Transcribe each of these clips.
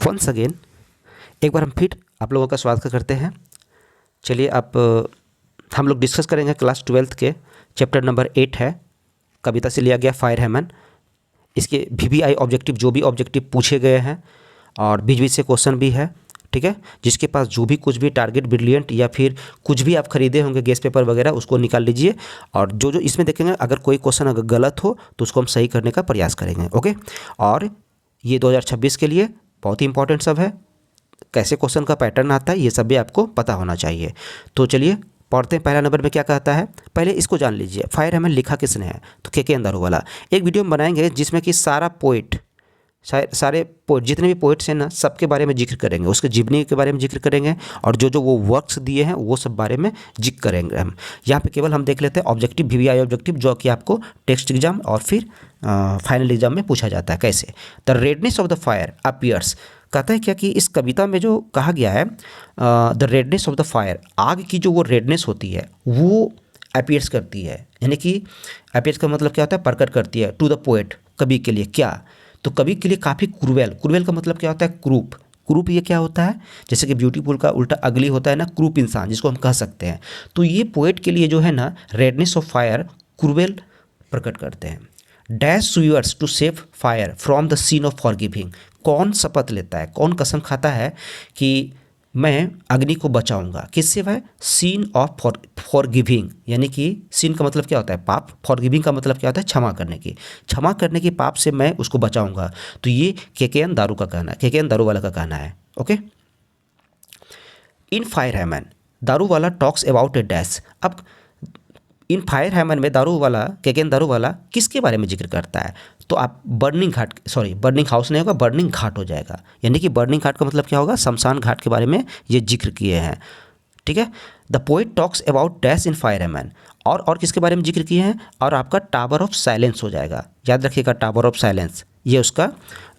Once again एक बार हम फिर आप लोगों का स्वागत करते हैं। चलिए हम लोग डिस्कस करेंगे क्लास 12th के चैप्टर नंबर 8 है, कविता से लिया गया फायर हेमन। इसके VBI ऑब्जेक्टिव जो भी ऑब्जेक्टिव पूछे गए हैं और बीच बीच से क्वेश्चन भी है, ठीक है। जिसके पास जो भी कुछ भी टारगेट ब्रिलियंट या फिर कुछ भी आप खरीदे होंगे गेस्ट पेपर वगैरह उसको निकाल लीजिए, और जो जो इसमें देखेंगे अगर कोई क्वेश्चन अगर गलत हो तो उसको हम सही करने का प्रयास करेंगे, ओके। और ये 2026 के लिए बहुत ही इंपॉर्टेंट सब है, कैसे क्वेश्चन का पैटर्न आता है ये सब भी आपको पता होना चाहिए। तो चलिए पढ़ते हैं। पहला नंबर में क्या कहता है, पहले इसको जान लीजिए। फायर हेमन लिखा किसने है, तो के दारूवाला। एक वीडियो हम बनाएंगे जिसमें कि सारे पोइट जितने भी पोइट्स हैं ना सबके बारे में जिक्र करेंगे, उसके जीवनी के बारे में जिक्र करेंगे और जो जो वो वर्क्स दिए हैं वो सब बारे में जिक्र करेंगे हम। यहाँ पे केवल हम देख लेते हैं ऑब्जेक्टिव VBI ऑब्जेक्टिव जो कि आपको टेक्स्ट एग्जाम और फिर फाइनल एग्जाम में पूछा जाता है। कैसे the redness of the fire appears, कहता है क्या कि इस कविता में जो कहा गया है the redness of the fire, आग की जो वो रेडनेस होती है वो अपीयर्स करती है, यानी कि अपीयर्स का मतलब क्या होता है, प्रकट करती है टू द पोएट, कवि के लिए। क्या, तो कवि के लिए काफ़ी क्रूवेल का मतलब क्या होता है, क्रूप ये क्या होता है, जैसे कि ब्यूटीफुल का उल्टा अगली होता है ना, क्रूप इंसान जिसको हम कह सकते हैं। तो ये पोएट के लिए जो है ना रेडनेस ऑफ फायर क्रूवेल प्रकट करते हैं। Dash swears to save fire from the scene of forgiving, कौन शपथ लेता है, कौन कसम खाता है कि मैं अग्नि को बचाऊंगा, किससे वह, सीन ऑफ फॉरगिविंग, यानी कि सीन का मतलब क्या होता है, पाप, फॉरगिविंग का मतलब क्या होता है, क्षमा करने की पाप से मैं उसको बचाऊंगा। तो ये केकेएन दारू का कहना है, केकेएन दारूवाला का कहना है, ओके। इन फायर हेमन Daruwalla talks about a dash. अब इन फायर हेमन में दारूवाला, केकेएन दारूवाला किसके बारे में जिक्र करता है, तो आप बर्निंग हाउस नहीं होगा, बर्निंग घाट हो जाएगा। यानी कि बर्निंग घाट का मतलब क्या होगा, शमशान घाट के बारे में ये जिक्र किए हैं, ठीक है। The poet talks about dash in fire hymn, और किसके बारे में जिक्र किए हैं, और आपका टावर ऑफ साइलेंस हो जाएगा। याद रखिएगा टावर ऑफ साइलेंस ये उसका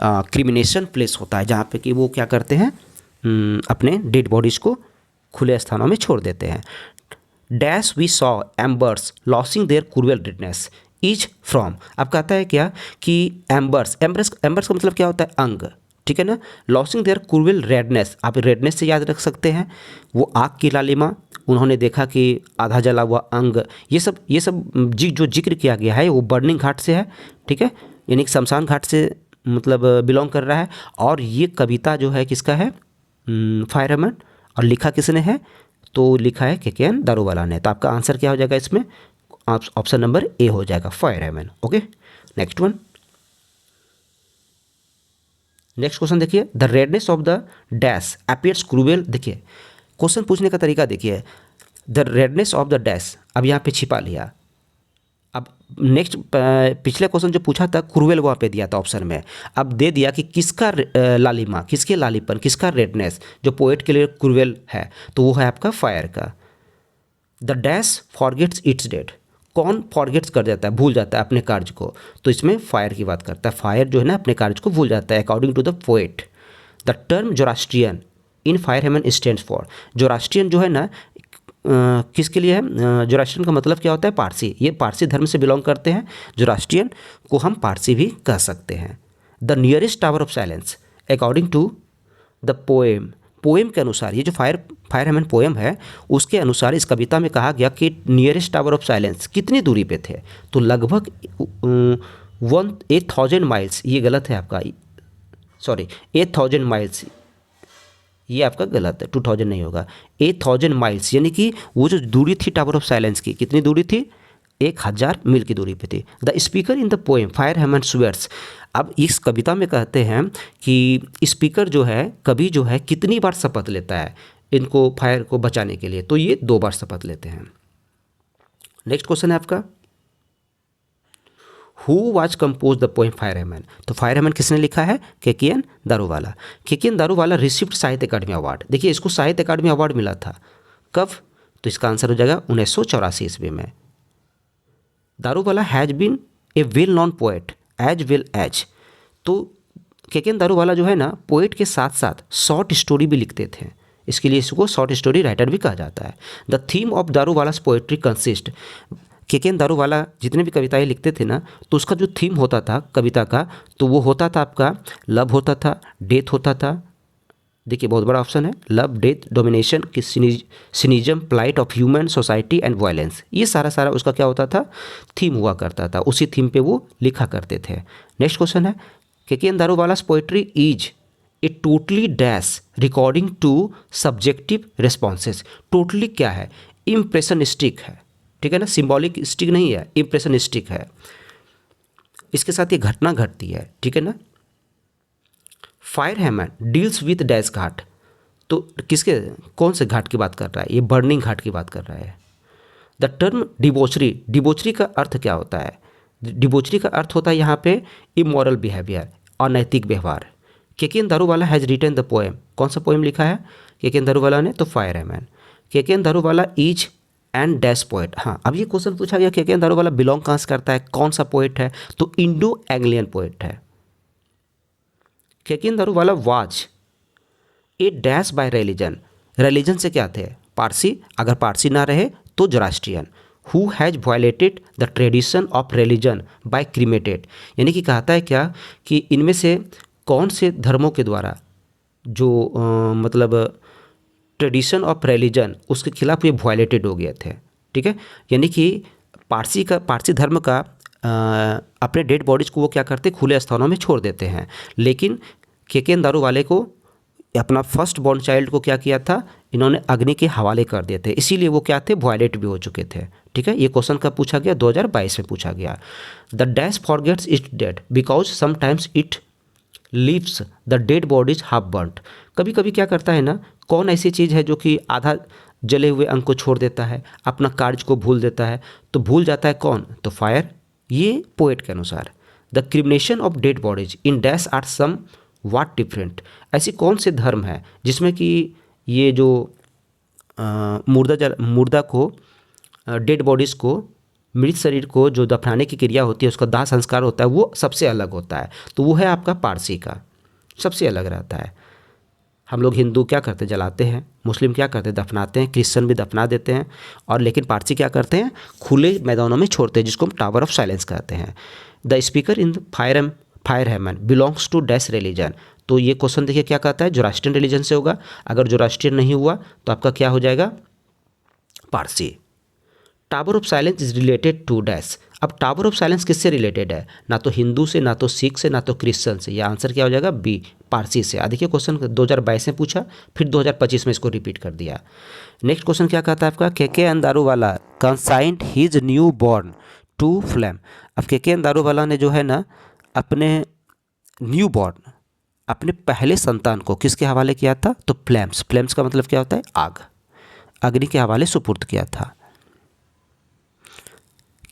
क्रिमिनेशन प्लेस होता है जहाँ पे कि वो क्या करते हैं, अपने डेड बॉडीज़ को खुले स्थानों में छोड़ देते हैं। Dash we saw embers losing their cruel redness is from, अब कहता है क्या कि एम्बर्स का मतलब क्या होता है, अंग, ठीक है ना। लॉसिंग देयर क्रूएल रेडनेस, आप रेडनेस से याद रख सकते हैं, वो आग की लालिमा, उन्होंने देखा कि आधा जला हुआ अंग, ये सब जो जिक्र किया गया है वो बर्निंग घाट से है, ठीक है, यानी कि शमशान घाट से मतलब बिलोंग कर रहा है। और ये कविता जो है किसका है, फायर हेमन, और लिखा किसने है, तो लिखा है केकेएन दारूवाला ने। तो आपका आंसर क्या हो जाएगा इसमें, ऑप्शन नंबर ए हो जाएगा, फायर हेमन, ओके। नेक्स्ट क्वेश्चन देखिए, the redness of the dash appears cruel. देखिए क्वेश्चन पूछने का तरीका देखिए, the redness of the dash, अब यहाँ पे छिपा लिया। अब नेक्स्ट पिछले क्वेश्चन जो पूछा था क्रूएल वहाँ पे दिया था ऑप्शन में, अब दे दिया कि किसका लालिमा, किसके लालीपन, किसका रेडनेस, जो पोएट के लिए क्रूएल है, तो वो है आपका फायर का। The dash forgets it's dead, कौन फॉरगेट्स कर जाता है, भूल जाता है अपने कार्य को, तो इसमें फायर की बात करता है। फायर जो है ना अपने कार्य को भूल जाता है according to the poet. The term Zoroastrian in fire hymn stands for, Zoroastrian जो है ना किसके लिए है, जोरास्ट्रियन का मतलब क्या होता है, पारसी, ये पारसी धर्म से बिलोंग करते हैं। जोरास्ट्रियन को हम पारसी भी कह सकते हैं। The nearest tower of silence according to the poem के अनुसार, ये जो फायर हेमन पोएम है उसके अनुसार इस कविता में कहा गया कि नियरेस्ट टावर ऑफ साइलेंस कितनी दूरी पे थे, तो लगभग 8,000 माइल्स, ये गलत है आपका, सॉरी 8,000 माइल्स, ये आपका गलत है, 2,000 नहीं होगा, 8,000 माइल्स, यानी कि वो जो दूरी थी टावर ऑफ साइलेंस की, कितनी दूरी थी, 1,000 मील की दूरी पे थी। The speaker in the poem fire hymn swears, अब इस कविता में कहते हैं कि स्पीकर जो है, कवि जो है, कितनी बार शपथ लेता है इनको फायर को बचाने के लिए, तो ये 2 बार शपथ लेते हैं। नेक्स्ट क्वेश्चन है आपका, who was compose the poem fire hymn, तो फायर हेमन किसने लिखा है, K K N Daruwalla. K K N Daruwalla received Sahitya Akademi award, देखिए इसको साहित्य अकादमी अवार्ड मिला था कब, तो इसका आंसर हो जाएगा 1984 ईस्वी में। Daruwalla has been a well known poet as well as, तो केकेएन दारूवाला जो है ना पोएट के साथ साथ शॉर्ट स्टोरी भी लिखते थे, इसके लिए इसको शॉर्ट स्टोरी राइटर भी कहा जाता है। The theme of Daruwalla's poetry consist, K K N Daruwalla जितने भी कविताएं लिखते थे ना, तो उसका जो थीम होता था कविता का, तो वो होता था आपका लव होता था, डेथ होता था, देखिए बहुत बड़ा ऑप्शन है, love, death, domination, cynicism, plight of human society and violence. ये सारा उसका क्या होता था, थीम हुआ करता था, उसी थीम पे वो लिखा करते थे। नेक्स्ट क्वेश्चन है, K N. Daruwalla's poetry is a totally dash recording to subjective responses. Totally क्या है, इम्प्रेशनिस्टिक है, ठीक है ना, सिंबॉलिक स्टिक नहीं है, इम्प्रेशनिस्टिक है। इसके साथ ये घटना घटती है, ठीक है ना। फायर हैमन डील्स विथ डैश घाट, तो किसके, कौन से घाट की बात कर रहा है, ये बर्निंग घाट की बात कर रहा है। द टर्म डिबोचरी, डिबोचरी का अर्थ क्या होता है, डिबोचरी का अर्थ होता है यहाँ पे इमोरल बिहेवियर, अनैतिक व्यवहार। K N. Daruwalla has written the poem, कौन सा पोएम लिखा है के.एन. दारूवाला ने, तो fire hymn. K N. Daruwalla is and dash poet. हाँ, अब ये क्वेश्चन पूछा गया के.एन. दारूवाला बिलोंग कहाँ से करता है, कौन सा पोएट है, तो इंडो एंग्लियन पोएट है। K N. Daruwalla was a dash by religion, religion से क्या थे, पारसी, अगर पारसी ना रहे तो Zoroastrian. Who has violated the tradition of religion by cremated, यानी कि कहता है क्या कि इनमें से कौन से धर्मों के द्वारा जो मतलब ट्रेडिशन ऑफ रिलीजन उसके खिलाफ ये वायलेटेड हो गए थे, ठीक है। यानी कि पारसी धर्म का अपने डेड बॉडीज़ को वो क्या करते, खुले स्थानों में छोड़ देते हैं, लेकिन के.एन. दारूवाले को अपना फर्स्ट बॉर्न चाइल्ड को क्या किया था, इन्होंने अग्नि के हवाले कर दिए थे, इसीलिए वो क्या थे, वायलेट भी हो चुके थे, ठीक है। ये क्वेश्चन कब पूछा गया, 2022 में पूछा गया। The dash forgets it dead because sometimes it leaves the dead bodies half burnt. कभी कभी क्या करता है ना, कौन ऐसी चीज़ है जो कि आधा जले हुए अंग को छोड़ देता है, अपना कार्य को भूल देता है, तो भूल जाता है कौन, तो फायर। ये पोएट के अनुसार the cremation of dead bodies in dash are somewhat different. ऐसी कौन से धर्म है जिसमें कि ये जो मुर्दा को, डेड बॉडीज़ को, मृत शरीर को जो दफनाने की क्रिया होती है, उसका दाह संस्कार होता है, वो सबसे अलग होता है, तो वो है आपका पारसी का, सबसे अलग रहता है। हम लोग हिंदू क्या करते हैं, जलाते हैं, मुस्लिम क्या करते हैं, दफनाते हैं, क्रिश्चियन भी दफना देते हैं, और लेकिन पारसी क्या करते हैं, खुले मैदानों में छोड़ते हैं, जिसको हम टावर ऑफ साइलेंस कहते हैं। The speaker in the fire hymn belongs to dash religion, तो ये क्वेश्चन देखिए क्या कहता है, जोरास्ट्रियन रिलीजन से होगा, अगर जोरास्ट्रियन नहीं हुआ तो आपका क्या हो जाएगा, Parsi. Tower of silence is related to dash, अब टावर ऑफ साइलेंस किससे रिलेटेड है, ना तो हिंदू से, ना तो सिख से, ना तो क्रिश्चियन से, यह आंसर क्या हो जाएगा, बी, पारसी से। देखिए क्वेश्चन 2022 में पूछा, फिर 2025 में इसको रिपीट कर दिया। नेक्स्ट क्वेश्चन क्या कहता है आपका, K N. Daruwalla consigned his new born to flame. अब के.एन. दारूवाला ने जो है ना अपने न्यू बॉर्न, अपने पहले संतान को किसके हवाले किया था, तो फ्लेम्स, फ्लेम्स का मतलब क्या होता है, आग, अग्नि के हवाले सुपुर्द किया था।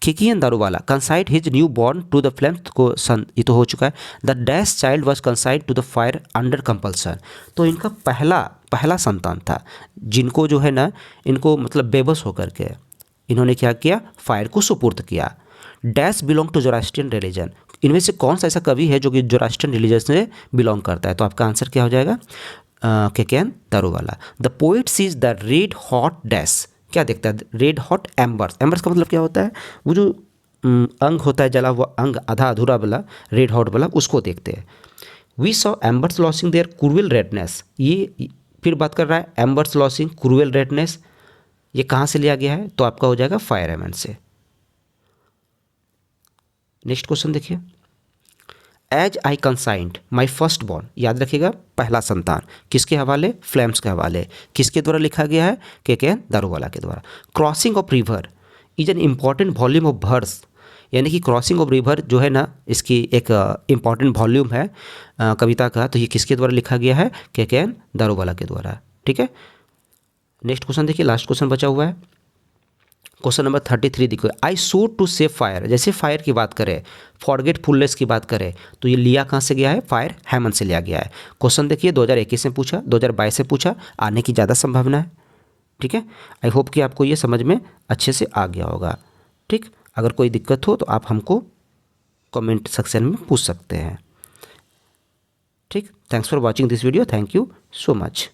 K N. Daruwalla consigned his new born to the flames को ये तो हो चुका है। The dash child was consigned to the fire under compulsion, तो इनका पहला संतान था, जिनको जो है ना, इनको मतलब बेबस होकर के इन्होंने क्या किया, फायर को सुपुर्द किया। Dash belong to Zoroastrian religion, इनमें से कौन सा ऐसा कवि है जो कि जोरास्ट्रियन रिलीजन से बिलोंग करता है, तो आपका आंसर क्या हो जाएगा, K N. Daruwalla. The poet sees the red hot dash, क्या देखता है, रेड हॉट एम्बर्स, एम्बर्स का मतलब क्या होता है, वो जो अंग होता है, जला हुआ अंग, आधा अधूरा वाला, रेड हॉट वाला, उसको देखते हैं। We saw embers losing their cruel redness, ये फिर बात कर रहा है एम्बर्स लॉसिंग क्रूएल रेडनेस, ये कहाँ से लिया गया है, तो आपका हो जाएगा फायर हैमन से। नेक्स्ट क्वेश्चन देखिए, as I consigned my first born, याद रखिएगा पहला संतान किसके हवाले, फ्लेम्स के हवाले, किसके द्वारा लिखा गया है, के.एन. दारूवाला के द्वारा। Crossing of river is an important volume of verse, यानी कि क्रॉसिंग ऑफ रिवर जो है ना, इसकी एक इम्पॉर्टेंट वॉल्यूम है कविता का, तो ये किसके द्वारा लिखा गया है, के.एन. दारूवाला के द्वारा, ठीक है। नेक्स्ट क्वेश्चन देखिए, लास्ट क्वेश्चन बचा हुआ है, क्वेश्चन नंबर 33 देखो, आई सो टू सेव फायर, जैसे फायर की बात करें, फॉरगेटफुलनेस की बात करें, तो ये लिया कहाँ से गया है, फायर हैमन से लिया गया है। क्वेश्चन देखिए 2021 में पूछा, 2022 से पूछा, आने की ज़्यादा संभावना है, ठीक है। आई होप कि आपको ये समझ में अच्छे से आ गया होगा, ठीक। अगर कोई दिक्कत हो तो आप हमको कमेंट सेक्शन में पूछ सकते हैं, ठीक। Thanks for watching this video, thank you so much.